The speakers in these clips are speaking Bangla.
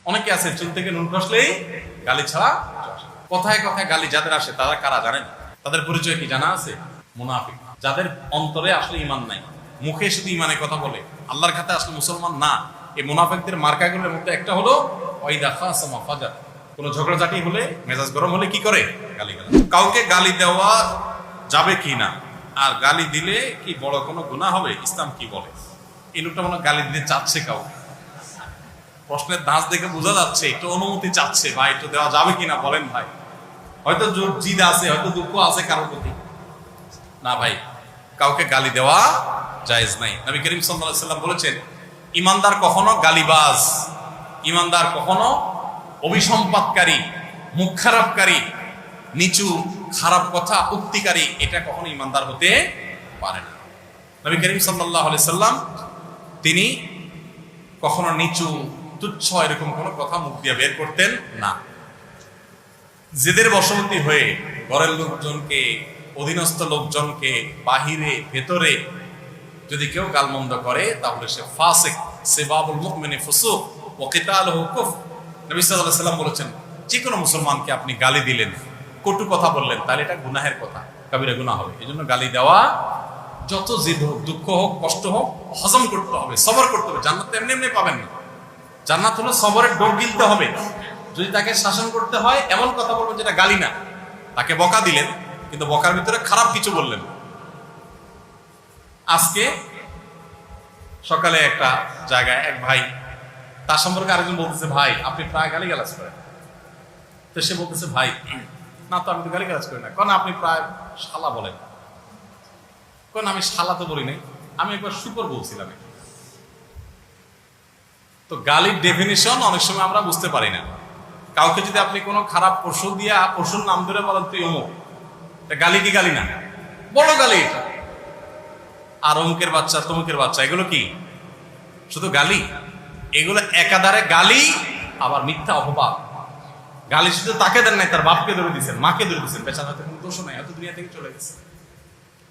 অনেকে আছে চুল থেকে নুন খসলেই গালি ছাড়া কথায় কথায় গালি যাদের আসে তারা কারা জানেন? তাদের পরিচয় কি জানা আছে? মুনাফিক, যাদের অন্তরে আসলে ঈমান নাই, মুখে শুধু ঈমানের কথা বলে, আল্লাহর খাতে আসলে মুসলমান না। এই মুনাফিকদের মার্কাগুলোর মধ্যে একটা হলো ওয়াইদা খাসামা ফাজার। কোনো ঝগড়াঝাটি হলে, মেজাজ গরম হলে কি করে? গালি গালাজ। কাউকে গালি দেওয়া যাবে কি না, আর গালি দিলে কি বড় কোনো গুনাহ হবে, ইসলাম কি বলে? এই লোকটা মনে গালি দিতে চাচ্ছে কাউকে, প্রশ্নের ধাঁচ দেখে বোঝা যাচ্ছে একটু অনুমতি চাচ্ছে, ভাই একটু দেওয়া যাবে কিনা বলেন ভাই। হয়তো জিদ আছে, হয়তো দুঃখ আছে কারোর প্রতি। না ভাই, কাউকে গালি দেওয়া জায়েজ নাই। নবী করিম সাল্লাল্লাহু আলাইহি ওয়াসাল্লাম বলেছেন, ইমানদার কখনো গালিবাজ, ইমানদার কখনো অভিসম্পাদকারী, মুখ খারাপকারী, নিচু খারাপ কথা উক্তিকারী, এটা কখনো ইমানদার হতে পারে না। নবী করিম সাল্লাল্লাহু আলাইহি ওয়াসাল্লাম তিনি কখনো নিচু তুচ্ছ এরকম কোনো কথা মুখ দিয়ে বের করতেন না। জেদের বশবর্তী হয়ে ঘরের লোকজনকে, অধীনস্থ লোকজনকে, বাহিরে ভেতরে যদি কেউ গালমন্দ করে তাহলে সে ফাসিক, সিবাবুল মুমিনি ফুসুক ওয়া কিতালুহু কুফর। নবী সাল্লাল্লাহু আলাইহি ওয়াসাল্লাম বলেছেন, যে কোনো মুসলমানকে আপনি গালি দিলেন, কটু কথা বললেন, তাহলে এটা গুনাহের কথা, কাবিরা গুনাহ হবে। এজন্য গালি দেওয়া, যত জিদ হোক, দুঃখ হোক, কষ্ট হোক, হজম করতে হবে, সবর করতে হবে। জান্নাত এমনি এমনি পাবেন না। জান্নাত হলো সবরের ডোর গিলতে হবে। যদি তাকে শাসন করতে হয়, এমন কথা বলবেন যেটা গালি না। তাকে বকা দিলেন, কিন্তু বকার ভিতরে খারাপ কিছু বললেন। আজকে সকালে একটা জায়গায় এক ভাই, তার সম্পর্কে আরেকজন বলতেছে, ভাই আপনি প্রায় গালিগালাজ করেন। তো সে বলতেছে, ভাই না তো আমি তো গালিগালাজ করি না। কারণ আপনি প্রায় শালা বলেন। কারণ আমি শালা তো বলি নাই, আমি একবার শুকর বলছিলাম। তো গালির ডেফিনিশন অনেক সময় আমরা বুঝতে পারি না। কাউকে যদি আপনি কোনো খারাপ পশু দিয়া পশুর নাম ধরে বলেন তুই অমুক, গালি কি গালি না? বড় গালি এটা। আর অমুকের বাচ্চা, তমুকের বাচ্চা, এগুলো কি শুধু গালি? এগুলো একাধারে গালি, আবার মিথ্যা অপবাদ। গালি শুধু তাকে দেন নাই, তার বাপকে ধরে দিচ্ছেন, মাকে ধরে দিচ্ছেন, বেচারা হয়তো কোনো দোষ নাই, হয়তো দুনিয়া থেকে চলে গেছে।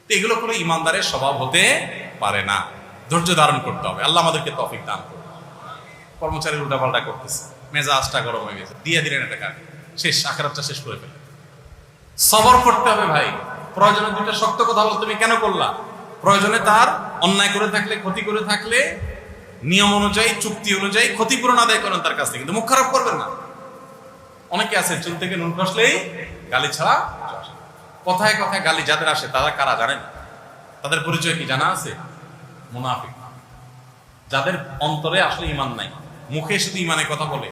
তো এগুলো কোনো ইমানদারের স্বভাব হতে পারে না। ধৈর্য ধারণ করতে হবে। আল্লাহ আমাদেরকে তৌফিক দান করুন। কর্মচারী উল্টাপাল্টা করতেছে, মেজাজটা গরম হয়ে গেছে, দিয়ে দিলেন একটা কাজ, শেষ, আখিরাতটা শেষ করে ফেলেন। সবর করতে হবে ভাই। প্রয়োজনে দুইটা শক্ত কথা বল, তুমি কেন করলা? প্রয়োজনে তার অন্যায় করে থাকলে, ক্ষতি করে থাকলে নিয়ম অনুযায়ী, চুক্তি অনুযায়ী ক্ষতিপূরণ আদায় করেন তার কাছ থেকে, কিন্তু মুখ খারাপ করবেন না। অনেকে আছে চুল থেকে নুন খসলেই গালি ছাড়া। কথায় কথায় গালি যাদের আসে তারা কারা জানেন? তাদের পরিচয় কি জানা আছে? মুনাফিক, যাদের অন্তরে আসলে ঈমান নাই, মুখে শুধু ঈমানের কথা বলে।